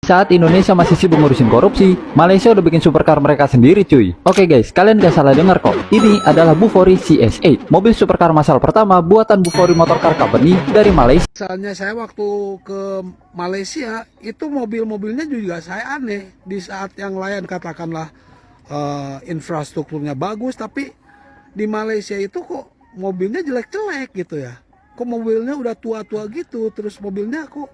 Saat Indonesia masih sibuk ngurusin korupsi, Malaysia udah bikin supercar mereka sendiri cuy. Oke guys, kalian gak salah dengar kok. Ini adalah Bufori CS8, mobil supercar massal pertama buatan Bufori Motorcar Company dari Malaysia. Misalnya saya waktu ke Malaysia, itu mobil-mobilnya juga saya aneh. Di saat yang lain katakanlah infrastrukturnya bagus, tapi di Malaysia itu kok mobilnya jelek-jelek gitu ya. Kok mobilnya udah tua-tua gitu, terus mobilnya kok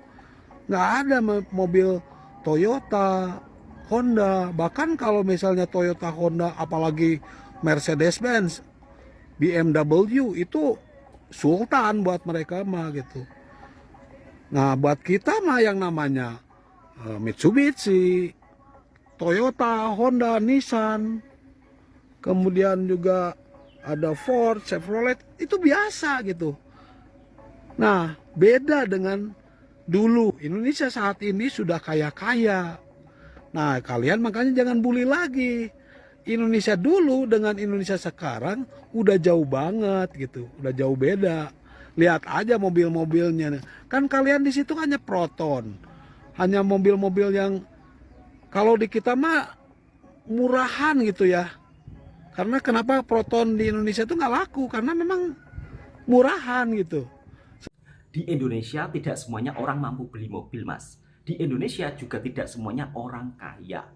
nggak ada mobil Toyota, Honda. Bahkan kalau misalnya Toyota, Honda, apalagi Mercedes-Benz, BMW itu sultan buat mereka mah gitu. Nah buat kita mah yang namanya Mitsubishi, Toyota, Honda, Nissan, kemudian juga ada Ford, Chevrolet, itu biasa gitu. Nah beda dengan dulu. Indonesia saat ini sudah kaya-kaya. Nah kalian makanya jangan bully lagi. Indonesia dulu dengan Indonesia sekarang udah jauh banget gitu, udah jauh beda. Lihat aja mobil-mobilnya. Kan kalian di situ hanya Proton, hanya mobil-mobil yang kalau di kita mah murahan gitu ya. Karena kenapa Proton di Indonesia itu nggak laku? Karena memang murahan gitu. Di Indonesia tidak semuanya orang mampu beli mobil, Mas. Di Indonesia juga tidak semuanya orang kaya.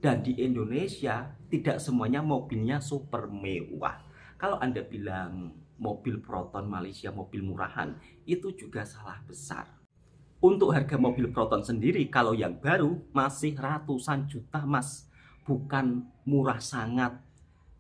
Dan di Indonesia tidak semuanya mobilnya super mewah. Kalau Anda bilang mobil Proton Malaysia mobil murahan, itu juga salah besar. Untuk harga mobil Proton sendiri, kalau yang baru masih ratusan juta, Mas. Bukan murah sangat.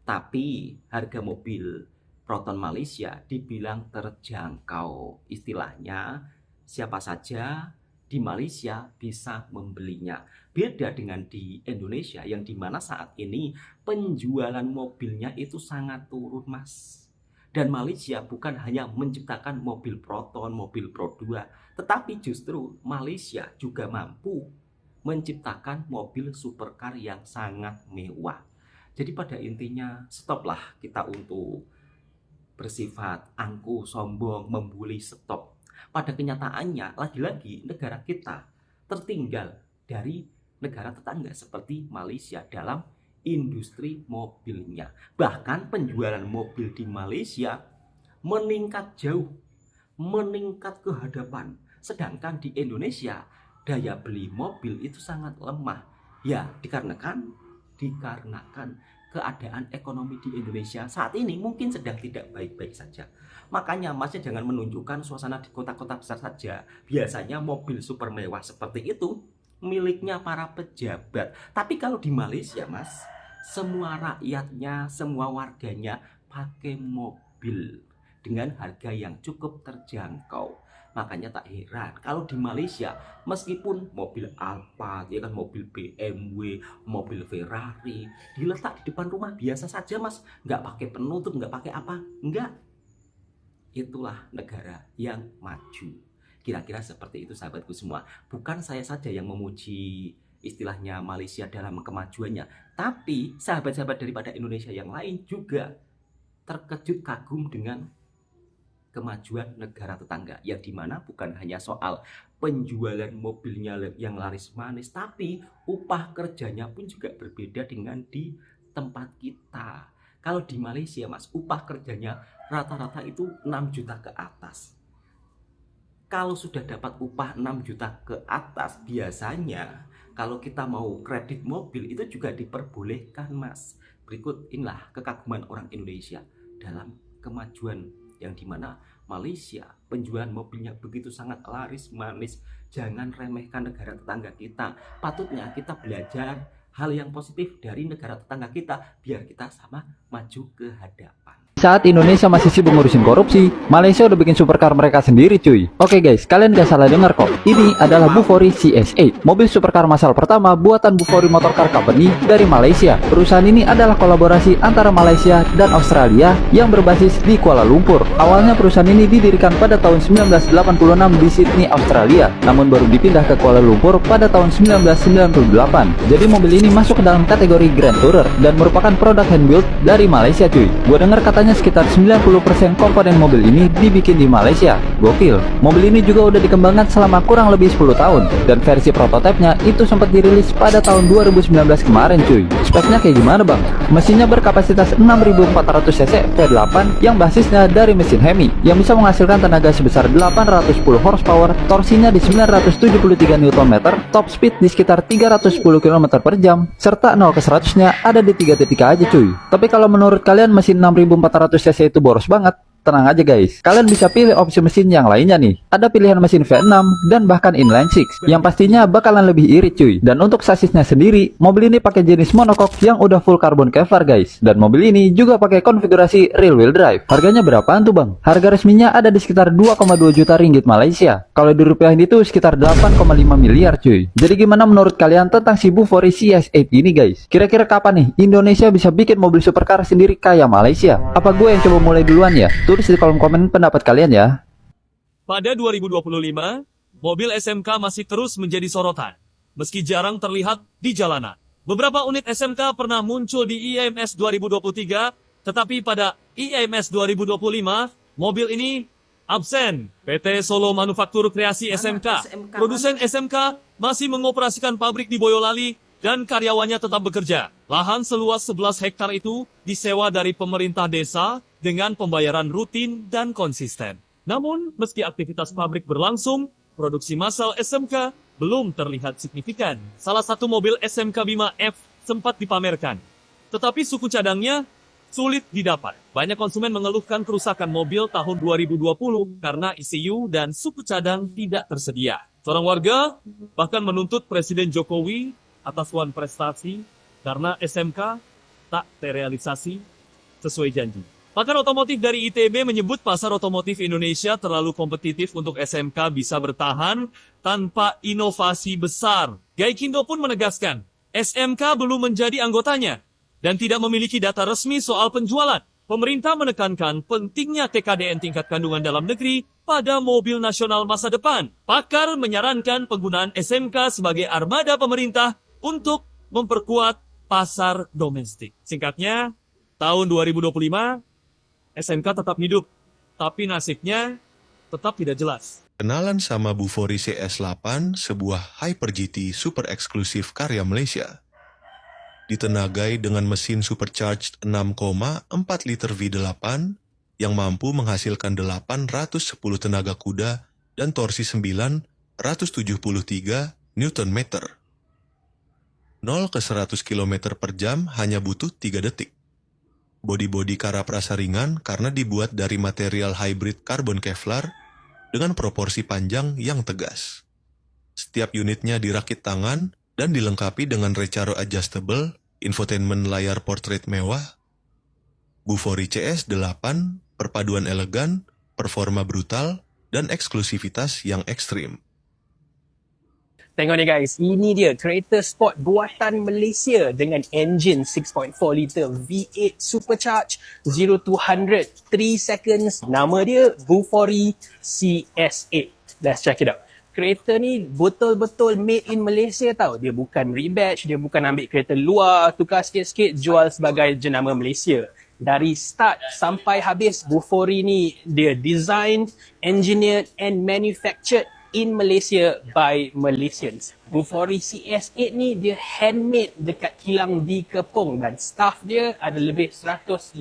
Tapi harga mobil Proton Malaysia dibilang terjangkau. Istilahnya siapa saja di Malaysia bisa membelinya. Beda dengan di Indonesia yang dimana saat ini penjualan mobilnya itu sangat turun, Mas. Dan Malaysia bukan hanya menciptakan mobil Proton, mobil Pro 2, tetapi justru Malaysia juga mampu menciptakan mobil supercar yang sangat mewah. Jadi pada intinya stoplah kita untuk bersifat angkuh, sombong, membuli, stop. Pada kenyataannya, lagi-lagi negara kita tertinggal dari negara tetangga seperti Malaysia dalam industri mobilnya. Bahkan penjualan mobil di Malaysia meningkat jauh, meningkat ke hadapan. Sedangkan di Indonesia, daya beli mobil itu sangat lemah. Ya, dikarenakan keadaan ekonomi di Indonesia saat ini mungkin sedang tidak baik-baik saja. Makanya masih jangan menunjukkan suasana di kota-kota besar saja. Biasanya mobil super mewah seperti itu miliknya para pejabat. Tapi kalau di Malaysia, Mas, semua rakyatnya, semua warganya pakai mobil dengan harga yang cukup terjangkau. Makanya tak heran kalau di Malaysia meskipun mobil Alphard, ya kan, mobil BMW, mobil Ferrari diletak di depan rumah biasa saja, Mas, nggak pakai penutup, nggak pakai apa, nggak. Itulah negara yang maju. Kira-kira seperti itu sahabatku semua. Bukan saya saja yang memuji istilahnya Malaysia dalam kemajuannya, tapi sahabat-sahabat daripada Indonesia yang lain juga terkejut kagum dengan kemajuan negara tetangga, yang dimana bukan hanya soal penjualan mobilnya yang laris manis, tapi upah kerjanya pun juga berbeda dengan di tempat kita. Kalau di Malaysia, Mas, upah kerjanya rata-rata itu 6 juta ke atas. Kalau sudah dapat upah 6 juta ke atas, biasanya kalau kita mau kredit mobil itu juga diperbolehkan, Mas. Berikut inilah kekaguman orang Indonesia dalam kemajuan yang dimana Malaysia penjualan mobilnya begitu sangat laris manis. Jangan remehkan negara tetangga kita. Patutnya kita belajar hal yang positif dari negara tetangga kita biar kita sama maju ke hadapan. Saat Indonesia masih sibuk ngurusin korupsi, Malaysia udah bikin supercar mereka sendiri cuy. Oke guys, kalian gak salah dengar kok. Ini adalah Bufori CS8, mobil supercar massal pertama buatan Bufori Motorcar Company dari Malaysia. Perusahaan ini adalah kolaborasi antara Malaysia dan Australia yang berbasis di Kuala Lumpur. Awalnya perusahaan ini didirikan pada tahun 1986 di Sydney, Australia, namun baru dipindah ke Kuala Lumpur pada tahun 1998. Jadi mobil ini masuk ke dalam kategori Grand Tourer dan merupakan produk hand build dari Malaysia cuy. Gua dengar katanya Hanya sekitar 90% komponen mobil ini dibikin di Malaysia. Gokil. Mobil ini juga udah dikembangkan selama kurang lebih 10 tahun, dan versi prototipenya itu sempat dirilis pada tahun 2019 kemarin cuy. Speknya kayak gimana bang? Mesinnya berkapasitas 6400 cc V8 yang basisnya dari mesin Hemi yang bisa menghasilkan tenaga sebesar 810 horsepower, torsinya di 973 Nm, top speed di sekitar 310 km per jam, serta 0 ke 100-nya ada di 3 detik aja cuy. Tapi kalau menurut kalian mesin 6400 cc itu boros banget, tenang aja guys, kalian bisa pilih opsi mesin yang lainnya nih. Ada pilihan mesin V6 dan bahkan inline 6 yang pastinya bakalan lebih irit cuy. Dan untuk sasisnya sendiri, mobil ini pakai jenis monocoque yang udah full carbon Kevlar guys. Dan mobil ini juga pakai konfigurasi rear wheel drive. Harganya berapaan tuh bang? Harga resminya ada di sekitar 2,2 juta ringgit Malaysia. Kalau dirupiahin itu sekitar 8,5 miliar cuy. Jadi gimana menurut kalian tentang si Bufori CS8 ini guys? Kira-kira kapan nih Indonesia bisa bikin mobil supercar sendiri kayak Malaysia? Apa gue yang coba mulai duluan ya? Tulis di kolom komen pendapat kalian ya. Pada 2025, mobil SMK masih terus menjadi sorotan, meski jarang terlihat di jalanan. Beberapa unit SMK pernah muncul di IMS 2023, tetapi pada IMS 2025, mobil ini absen. PT Solo Manufaktur Kreasi SMK, produsen SMK masih mengoperasikan pabrik di Boyolali dan karyawannya tetap bekerja. Lahan seluas 11 hektar itu disewa dari pemerintah desa dengan pembayaran rutin dan konsisten. Namun, meski aktivitas pabrik berlangsung, produksi massal SMK belum terlihat signifikan. Salah satu mobil SMK Bima F sempat dipamerkan, tetapi suku cadangnya sulit didapat. Banyak konsumen mengeluhkan kerusakan mobil tahun 2020 karena ECU dan suku cadang tidak tersedia. Seorang warga bahkan menuntut Presiden Jokowi atas wan prestasi karena SMK tak terrealisasi sesuai janji. Pakar otomotif dari ITB menyebut pasar otomotif Indonesia terlalu kompetitif untuk SMK bisa bertahan tanpa inovasi besar. Gaikindo pun menegaskan, SMK belum menjadi anggotanya dan tidak memiliki data resmi soal penjualan. Pemerintah menekankan pentingnya TKDN tingkat kandungan dalam negeri pada mobil nasional masa depan. Pakar menyarankan penggunaan SMK sebagai armada pemerintah untuk memperkuat pasar domestik. Singkatnya, tahun 2025, SMK tetap hidup, tapi nasibnya tetap tidak jelas. Kenalan sama Bufori CS8, sebuah Hyper GT super eksklusif karya Malaysia. Ditenagai dengan mesin supercharged 6,4 liter V8 yang mampu menghasilkan 810 tenaga kuda dan torsi 973 Nm. 0 ke 100 km per jam hanya butuh 3 detik. Bodi-bodi kara prasa ringan karena dibuat dari material hybrid karbon Kevlar dengan proporsi panjang yang tegas. Setiap unitnya dirakit tangan dan dilengkapi dengan Recaro adjustable, infotainment layar portrait mewah. Bufori CS8, perpaduan elegan, performa brutal, dan eksklusivitas yang ekstrim. Tengok ni guys, ini dia kereta sport buatan Malaysia dengan enjin 6.4 liter V8 supercharged 0 to 100 3 seconds. Nama dia Bufori CS8. Let's check it out. Kereta ni betul-betul made in Malaysia tau. Dia bukan rebadge, dia bukan ambil kereta luar, tukar sikit-sikit, jual sebagai jenama Malaysia. Dari start sampai habis, Bufori ni dia designed, engineered and manufactured in Malaysia by Malaysians. Bufori CS8 ni dia handmade dekat kilang di Kepong dan staff dia ada lebih 150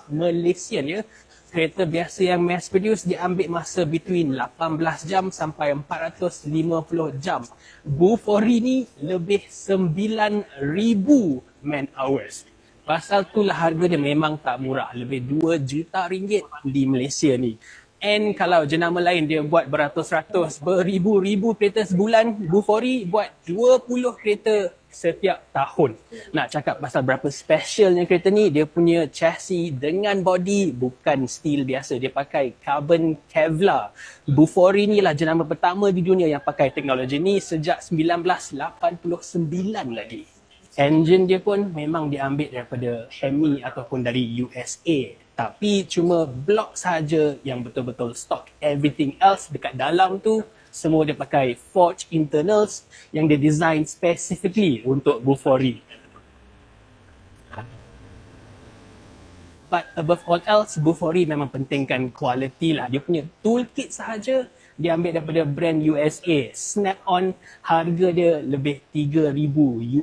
Malaysian ya. Kereta biasa yang mass produce dia ambil masa between 18 jam sampai 450 jam. Bufori ni lebih 9,000 man hours. Pasal itulah harga dia memang tak murah, lebih 2 juta ringgit di Malaysia ni. And kalau jenama lain dia buat beratus-ratus, beribu-ribu kereta sebulan, Bufori buat 20 kereta setiap tahun. Nak cakap pasal berapa specialnya kereta ni, dia punya chassis dengan body bukan steel biasa. Dia pakai carbon Kevlar. Bufori ni lah jenama pertama di dunia yang pakai teknologi ni sejak 1989 lagi. Engine dia pun memang diambil daripada Hemi ataupun dari USA. Tapi cuma blok saja yang betul-betul stock. Everything else dekat dalam tu semua dia pakai forged internals yang dia design specifically untuk Bufori. But above all else, Bufori memang pentingkan quality lah. Dia punya toolkit sahaja dia ambil daripada brand USA. Snap-on, harga dia lebih 3,000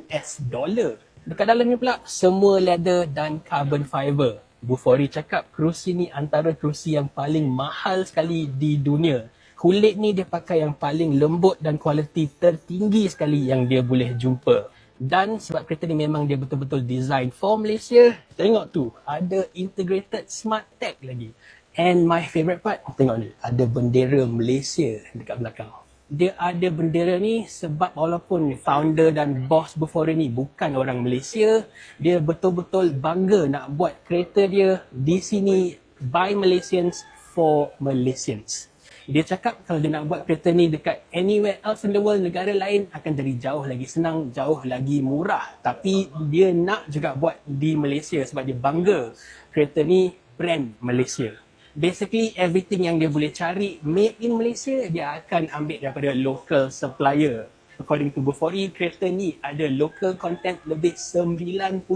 US dollar. Dekat dalamnya pula, semua leather dan carbon fiber. Bufori cakap kerusi ni antara kerusi yang paling mahal sekali di dunia. Kulit ni dia pakai yang paling lembut dan kualiti tertinggi sekali yang dia boleh jumpa. Dan sebab kereta ni memang dia betul-betul design for Malaysia, tengok tu, ada integrated smart tag lagi. And my favourite part, tengok ni, ada bendera Malaysia dekat belakang. Dia ada bendera ni sebab walaupun founder dan bos Bufori ni bukan orang Malaysia, dia betul-betul bangga nak buat kereta dia di sini by Malaysians for Malaysians. Dia cakap kalau dia nak buat kereta ni dekat anywhere else in the world, negara lain akan jadi jauh lagi senang, jauh lagi murah. Tapi dia nak juga buat di Malaysia sebab dia bangga kereta ni brand Malaysia. Basically everything yang dia boleh cari made in Malaysia, dia akan ambil daripada local supplier. According to Bufori, kereta ni ada local content lebih 90%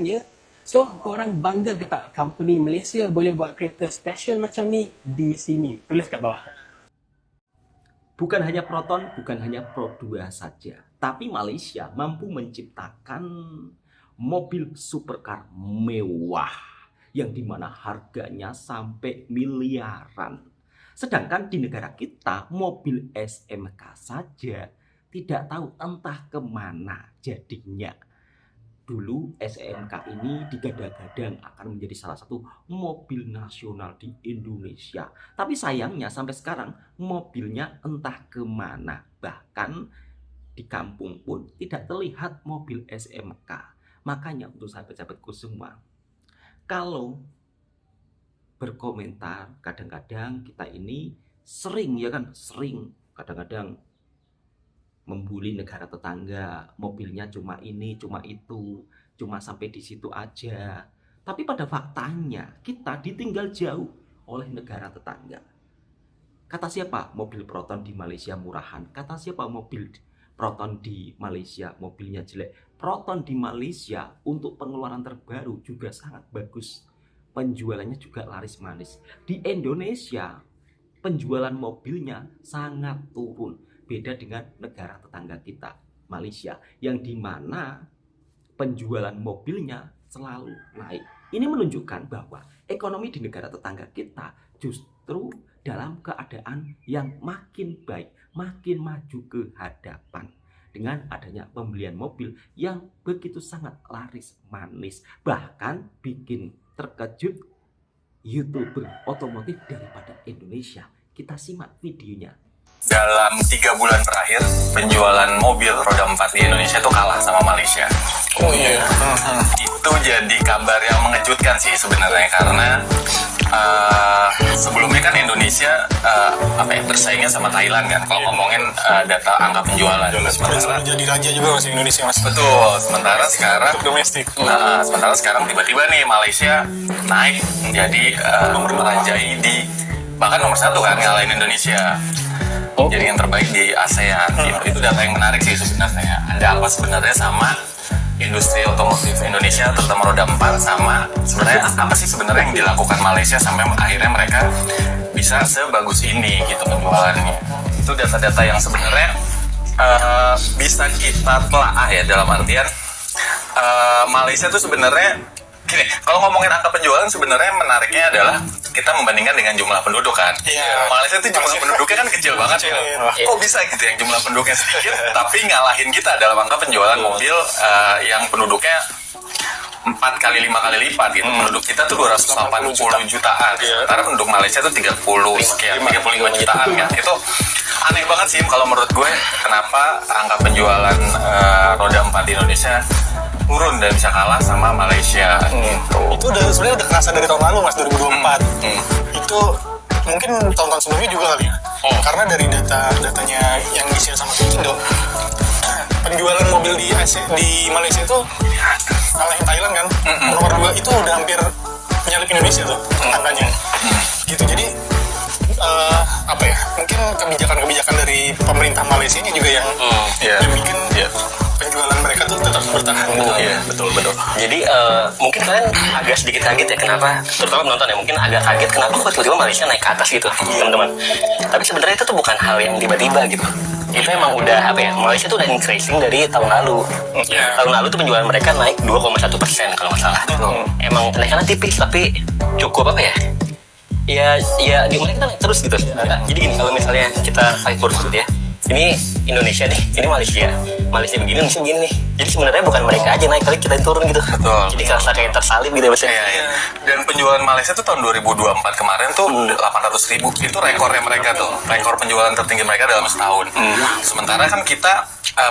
ya. So, korang bangga ke tak company Malaysia boleh buat kereta special macam ni di sini? Tulis kat bawah. Bukan hanya Proton, bukan hanya Pro 2 saja, tapi Malaysia mampu menciptakan mobil supercar mewah yang dimana harganya sampai miliaran. Sedangkan di negara kita, mobil SMK saja tidak tahu entah kemana jadinya. Dulu SMK ini digadang-gadang akan menjadi salah satu mobil nasional di Indonesia. Tapi sayangnya sampai sekarang mobilnya entah kemana. Bahkan di kampung pun tidak terlihat mobil SMK. Makanya untuk sahabat-sahabatku semua, kalau berkomentar, kadang-kadang kita ini sering kadang-kadang membuli negara tetangga, mobilnya cuma ini, cuma itu, cuma sampai di situ aja. Tapi pada faktanya kita ditinggal jauh oleh negara tetangga. Kata siapa mobil Proton di Malaysia murahan? Kata siapa mobil Proton di Malaysia mobilnya jelek? Proton di Malaysia untuk pengeluaran terbaru juga sangat bagus. Penjualannya juga laris manis. Di Indonesia penjualan mobilnya sangat turun. Beda dengan negara tetangga kita, Malaysia, yang dimana penjualan mobilnya selalu naik. Ini menunjukkan bahwa ekonomi di negara tetangga kita justru dalam keadaan yang makin baik, makin maju ke hadapan. Dengan adanya pembelian mobil yang begitu sangat laris manis. Bahkan bikin terkejut YouTuber otomotif daripada Indonesia. Kita simak videonya. Dalam 3 bulan terakhir, penjualan mobil roda 4 di Indonesia itu kalah sama Malaysia. Oh iya. Itu jadi kabar yang mengejutkan sih sebenarnya, karena sebelumnya kan Indonesia bersaingnya sama Thailand kan, kalau ngomongin data angka penjualan. Sementara jadi raja juga masih Indonesia mas. Betul. Sementara sekarang domestik. sementara sekarang tiba-tiba nih Malaysia naik menjadi merajai di bahkan nomor 1 kan, ngalahin Indonesia. Jadi yang terbaik di ASEAN gitu. Itu data yang menarik sih sebenarnya. Ada apa sebenarnya sama industri otomotif Indonesia, terutama roda 4, sama sebenarnya apa sih sebenarnya yang dilakukan Malaysia sampai akhirnya mereka bisa sebagus ini gitu penjualannya. Itu data-data yang sebenarnya bisa kita telah ya, dalam artian Malaysia tuh sebenarnya gini, kalau ngomongin angka penjualan sebenarnya menariknya adalah kita membandingkan dengan jumlah penduduk kan. Malaysia itu jumlah penduduknya kan kecil banget ya. Kok bisa gitu yang jumlah penduduknya sedikit tapi ngalahin kita dalam angka penjualan mobil yang penduduknya 4 kali 5 kali lipat gitu. Penduduk kita tuh 280 jutaan. Sementara penduduk Malaysia tuh 30 sekian, 35 jutaan kan. Itu aneh banget sih kalau menurut gue, kenapa angka penjualan roda 4 di Indonesia turun dan bisa kalah sama Malaysia gitu. Itu sebenarnya udah kerasa dari tahun lalu mas, 2024. Itu mungkin tahun-tahun sebelumnya juga kali ya. Karena dari datanya yang di-share sama Kikindo, penjualan mobil di Malaysia itu kalahin Thailand kan. Nomor 2 itu udah hampir menyalip Indonesia tuh angkanya. Gitu, jadi mungkin kebijakan-kebijakan dari pemerintah Malaysia ini juga yang bikin penjualan mereka tuh tetap bertahan gitu. Iya, betul. Jadi mungkin kalian agak sedikit kaget ya kenapa, terutama penonton ya, mungkin agak kaget kenapa kok tiba-tiba Malaysia naik ke atas gitu, teman-teman. Tapi sebenarnya itu tuh bukan hal yang tiba-tiba gitu. Itu emang udah apa ya, Malaysia tuh udah increasing dari tahun lalu. Tahun lalu tuh penjualan mereka naik 2,1% kalau nggak salah. Emang kenaikannya tipis tapi cukup apa ya? Ya di mereka naik terus gitu. Jadi gini, kalau misalnya kita fight for food ya, ini Indonesia nih, ini Malaysia begini, Indonesia begini nih. Jadi sebenarnya bukan mereka aja naik, tapi kita yang turun gitu. Betul. Jadi kerasa kayak tersalib gitu maksudnya. Iya. Dan penjualan Malaysia tuh tahun 2024 kemarin tuh 800.000. Itu rekornya mereka tuh. Rekor penjualan tertinggi mereka dalam setahun. Sementara kan kita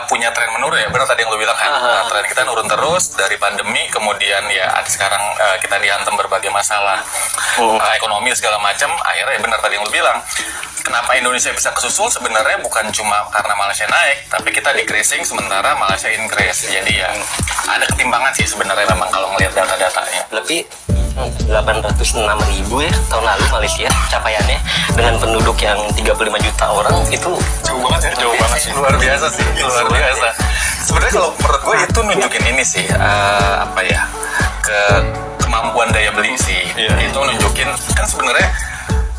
punya tren menurun ya. Benar tadi yang lo bilang kan. Tren kita nurun terus dari pandemi. Kemudian ya sekarang kita dihantam berbagai masalah ekonomi segala macam. Akhirnya ya benar tadi yang lo bilang. Kenapa Indonesia bisa kesusul sebenarnya bukan cuma karena Malaysia naik, tapi kita decreasing sementara Malaysia increase. Jadi ya ada ketimbangan sih sebenarnya memang kalau ngelihat data-datanya. Lebih 806.000 ya tahun lalu Malaysia capaiannya, dengan penduduk yang 35 juta orang, itu Jauh banget ya. Jauh banget sih, luar biasa sih, luar biasa. Sebenarnya kalau menurut gue itu nunjukin ini sih, apa ya, kemampuan daya beli sih. Itu nunjukin kan sebenarnya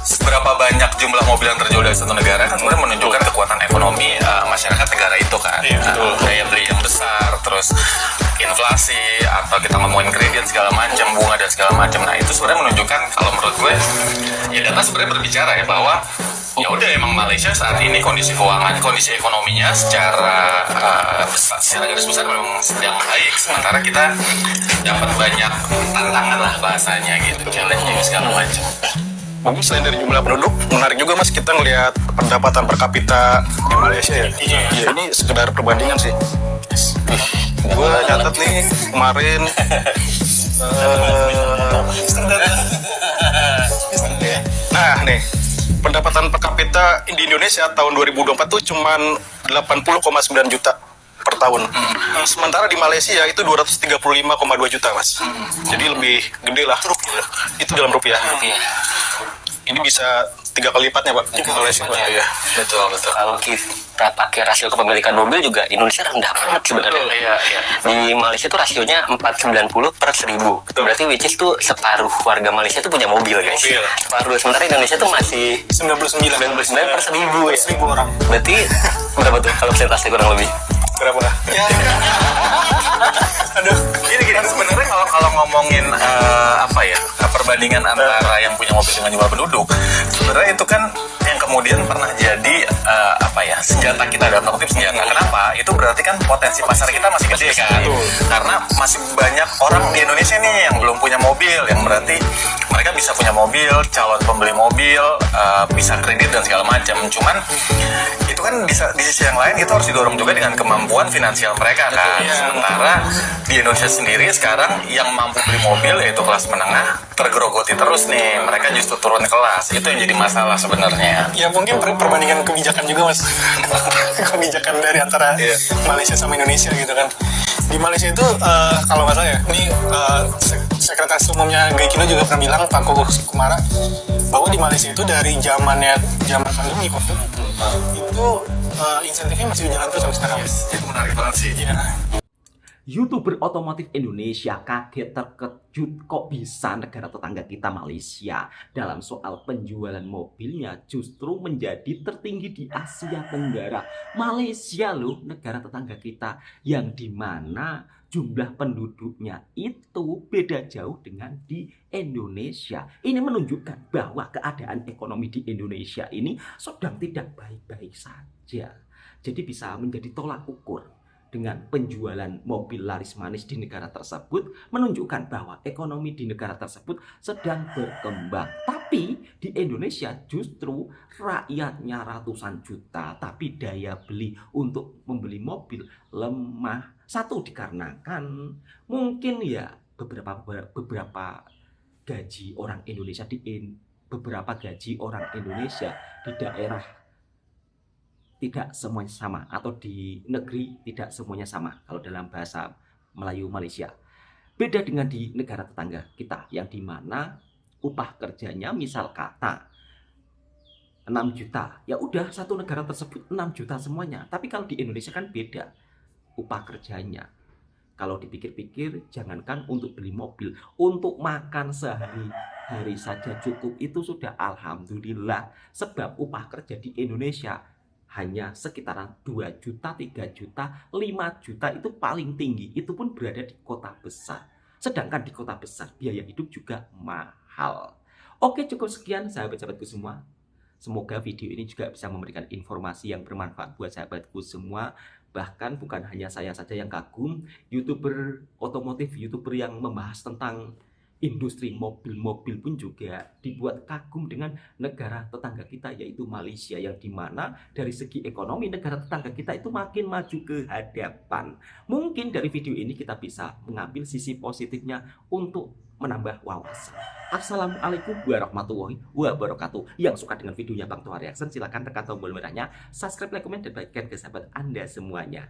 seberapa banyak jumlah mobil yang terjual dari satu negara kan sebenarnya menunjukkan kekuatan ekonomi masyarakat negara itu kan. Daya beli yang besar, terus inflasi, atau kita ngomongin kredit segala macam, bunga dan segala macam. Nah itu sebenarnya menunjukkan, kalau menurut gue ya data sebenarnya berbicara ya bahwa ya udah emang Malaysia saat ini kondisi keuangan, kondisi ekonominya secara garis besar memang sedang baik, sementara kita dapat banyak tantangan lah bahasanya gitu, challenge segala macam. Mungkin selain dari jumlah penduduk, menarik juga Mas kita ngelihat pendapatan per kapita di Malaysia ya. Ya ini sekedar perbandingan sih. Gue catat nih kemarin nah nih, pendapatan per kapita di Indonesia tahun 2024 tuh cuman 80,9 juta per tahun. Sementara di Malaysia itu 235,2 juta Mas. Jadi lebih gede lah. Itu dalam rupiah. Ini bisa 3 kali lipatnya Pak di Malaysia Pak. Ya. Betul. Kalau kita pakai rasio kepemilikan mobil juga Indonesia rendah banget sebenarnya. Di Malaysia tuh rasionya 490/1000. Berarti which is tuh separuh warga Malaysia tuh punya mobil guys. Separuh, sementara Indonesia tuh masih 99/1000 ya. 1000 orang. Berarti berapa tuh kalau persentase kurang lebih? Berapa? Ya. Aduh, gini sebenarnya kalau ngomongin apa ya, perbandingan antara yang punya mobil dengan jumlah penduduk, sebenarnya itu kan yang kemudian pernah jadi apa ya, senjata kita, dalam tanda kutip senjata. Kenapa? Itu berarti kan potensi pasar kita masih gede kan, karena masih banyak orang di Indonesia nih yang belum punya mobil, yang berarti mereka bisa punya mobil, calon pembeli mobil, bisa kredit dan segala macam. Cuman itu kan di sisi yang lain itu harus didorong juga dengan kemampuan finansial mereka kan. Sementara di Indonesia sendiri sekarang yang mampu beli mobil yaitu kelas menengah tergerogoti terus nih, mereka justru turun kelas. Itu yang jadi masalah sebenarnya. Ya mungkin perbandingan kebijakan juga Mas. Kebijakan dari antara Malaysia sama Indonesia gitu kan. Di Malaysia itu kalau nggak salah ya, ini sekretaris umumnya Gaikindo juga pernah bilang, Pak Kogo Kumara, bahwa di Malaysia itu dari zaman pandemi COVID itu insentifnya masih berjalan terus sampai sekarang. Itu menarik banget sih. YouTuber otomotif Indonesia kaget terkejut kok bisa negara tetangga kita Malaysia dalam soal penjualan mobilnya justru menjadi tertinggi di Asia Tenggara. Malaysia loh, negara tetangga kita yang dimana jumlah penduduknya itu beda jauh dengan di Indonesia. Ini menunjukkan bahwa keadaan ekonomi di Indonesia ini sedang tidak baik-baik saja. Jadi bisa menjadi tolak ukur dengan penjualan mobil laris manis di negara tersebut, menunjukkan bahwa ekonomi di negara tersebut sedang berkembang. Tapi di Indonesia justru rakyatnya ratusan juta, tapi daya beli untuk membeli mobil lemah. Satu dikarenakan mungkin ya beberapa gaji orang Indonesia di daerah tidak semuanya sama, atau di negeri tidak semuanya sama kalau dalam bahasa Melayu Malaysia. Beda dengan di negara tetangga kita yang dimana upah kerjanya misal kata 6 juta, ya udah satu negara tersebut 6 juta semuanya. Tapi kalau di Indonesia kan beda upah kerjanya. Kalau dipikir-pikir, jangankan untuk beli mobil, untuk makan sehari-hari saja cukup, itu sudah alhamdulillah. Sebab upah kerja di Indonesia hanya sekitaran 2 juta, 3 juta, 5 juta itu paling tinggi. Itu pun berada di kota besar. Sedangkan di kota besar biaya hidup juga mahal. Oke, cukup sekian sahabat-sahabatku semua. Semoga video ini juga bisa memberikan informasi yang bermanfaat buat sahabatku semua. Bahkan bukan hanya saya saja yang kagum, YouTuber otomotif, YouTuber yang membahas tentang industri mobil-mobil pun juga dibuat kagum dengan negara tetangga kita, yaitu Malaysia, yang dimana dari segi ekonomi negara tetangga kita itu makin maju ke hadapan. Mungkin dari video ini kita bisa mengambil sisi positifnya untuk menambah wawasan. Assalamualaikum warahmatullahi wabarakatuh. Yang suka dengan videonya Bang Toha Reaction, silahkan tekan tombol merahnya, subscribe, like, komen, dan bagikan ke sahabat Anda semuanya.